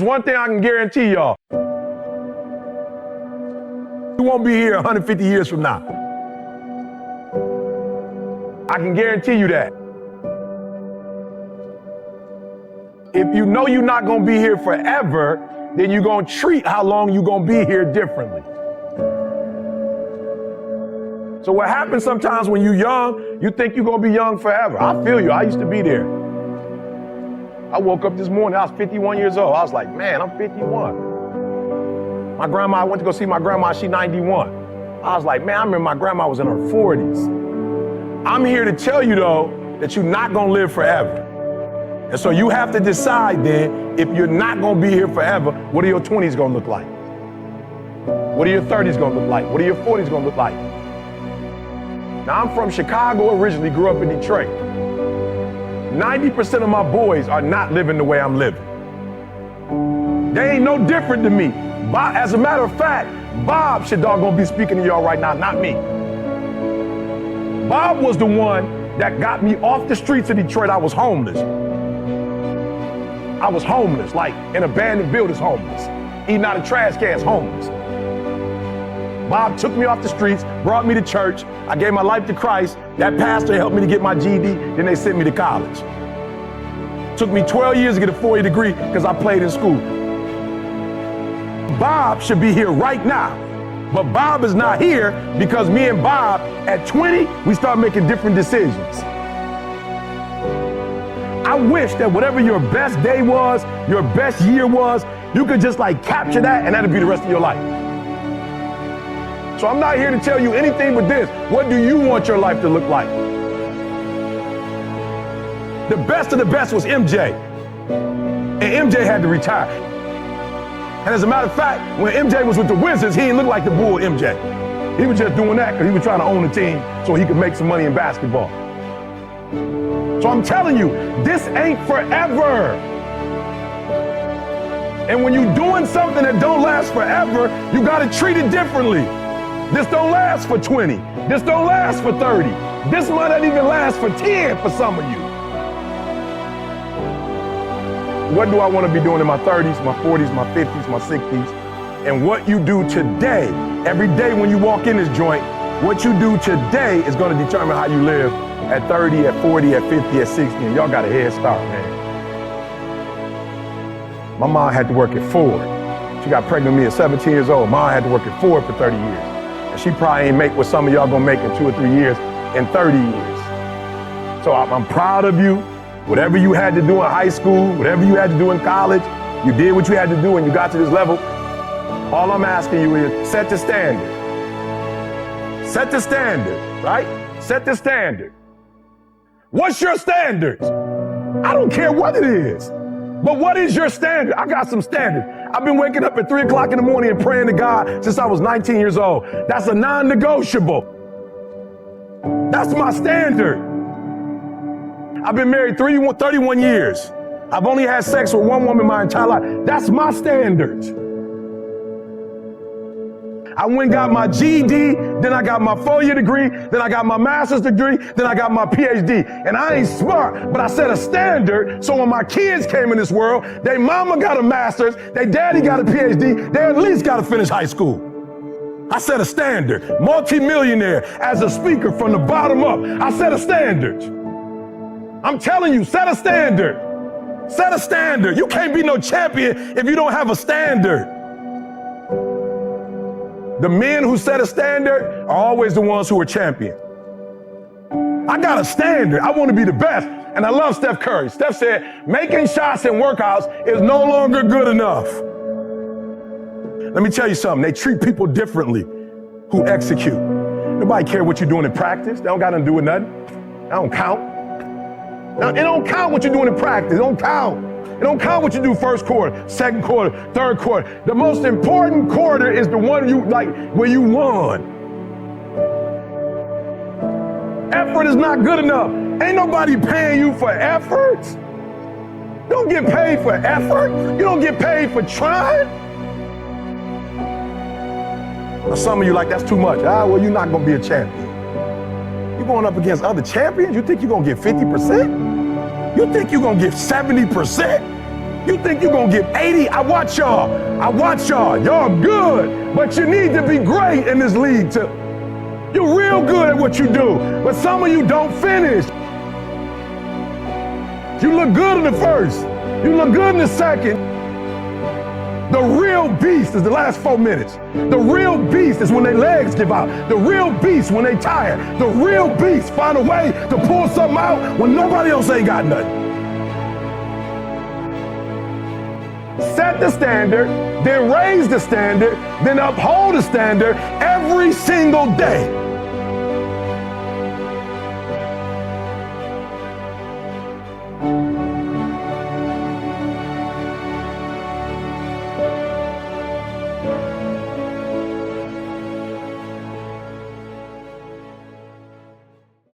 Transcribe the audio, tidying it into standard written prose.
One thing I can guarantee y'all, you won't be here 150 years from now. I can guarantee you that. If you know you're not gonna be here forever, then you're gonna treat how long you're gonna be here differently. So what happens sometimes when you're young, you think you're gonna be young forever. I feel you, I used to be there. I woke up this morning, I was 51 years old. I was like, man, I'm 51. My grandma, I went to go see my grandma, she's 91. I was like, man, I remember my grandma was in her 40s. I'm here to tell you though, that you're not gonna live forever. And so you have to decide then, if you're not gonna be here forever, what are your 20s gonna look like? What are your 30s gonna look like? What are your 40s gonna look like? Now I'm from Chicago originally, grew up in Detroit. 90% of my boys are not living the way I'm living. They ain't no different than me. As a matter of fact, Bob should doggone be speaking to y'all right now, not me. Bob was the one that got me off the streets of Detroit. I was homeless. Like in abandoned buildings homeless. Eating out of trash cans homeless. Bob took me off the streets, brought me to church. I gave my life to Christ. That pastor helped me to get my GED. Then they sent me to college. Took me 12 years to get a 4-year degree because I played in school. Bob should be here right now. But Bob is not here because me and Bob, at 20, we start making different decisions. I wish that whatever your best day was, your best year was, you could just like capture that and that'd be the rest of your life. So I'm not here to tell you anything but this. What do you want your life to look like? The best of the best was MJ. And MJ had to retire. And as a matter of fact, when MJ was with the Wizards, he didn't look like the Bull MJ. He was just doing that because he was trying to own the team so he could make some money in basketball. So I'm telling you, this ain't forever. And when you're doing something that don't last forever, you gotta treat it differently. This don't last for 20. This don't last for 30. This might not even last for 10 for some of you. What do I want to be doing in my 30s, my 40s, my 50s, my 60s? And what you do today, every day when you walk in this joint, what you do today is going to determine how you live at 30, at 40, at 50, at 60. And y'all got a head start, man. My mom had to work at Ford. She got pregnant with me at 17 years old. Mom had to work at Ford for 30 years. And she probably ain't make what some of y'all gonna make in 2 or 3 years, in 30 years. So I'm proud of you. Whatever you had to do in high school, whatever you had to do in college, you did what you had to do and you got to this level. All I'm asking you is set the standard. Set the standard, right? Set the standard. What's your standards? I don't care what it is, but what is your standard? I got some standards. I've been waking up at 3 o'clock in the morning and praying to God since I was 19 years old. That's a non-negotiable. That's my standard. I've been married 31 years. I've only had sex with one woman my entire life. That's my standard. I went and got my GED, then I got my 4-year degree, then I got my master's degree, then I got my PhD. And I ain't smart, but I set a standard so when my kids came in this world, they mama got a master's, they daddy got a PhD, they at least got to finish high school. I set a standard. Multi-millionaire as a speaker from the bottom up. I set a standard. I'm telling you, set a standard. Set a standard. You can't be no champion if you don't have a standard. The men who set a standard are always the ones who are champion. I got a standard. I want to be the best. And I love Steph Curry. Steph said, making shots in workouts is no longer good enough. Let me tell you something. They treat people differently who execute. Nobody care what you're doing in practice. They don't got nothing to do with nothing. That don't count. Now, it don't count what you're doing in practice. It don't count. It don't count what you do first quarter, second quarter, third quarter. The most important quarter is the one you like where you won. Effort is not good enough. Ain't nobody paying you for effort. You don't get paid for effort. You don't get paid for trying. Now, some of you like, that's too much. Well, you're not gonna be a champion. You're going up against other champions. You think you're gonna get 50%? You think you're gonna get 70%? You think you're gonna get 80? I watch y'all. Y'all good, but you need to be great in this league too. You're real good at what you do, but some of you don't finish. You look good in the first. You look good in the second. The real beast is the last 4 minutes. The real beast is when their legs give out. The real beast when they tired. The real beast find a way to pull something out when nobody else ain't got nothing. Set the standard, then raise the standard, then uphold the standard every single day.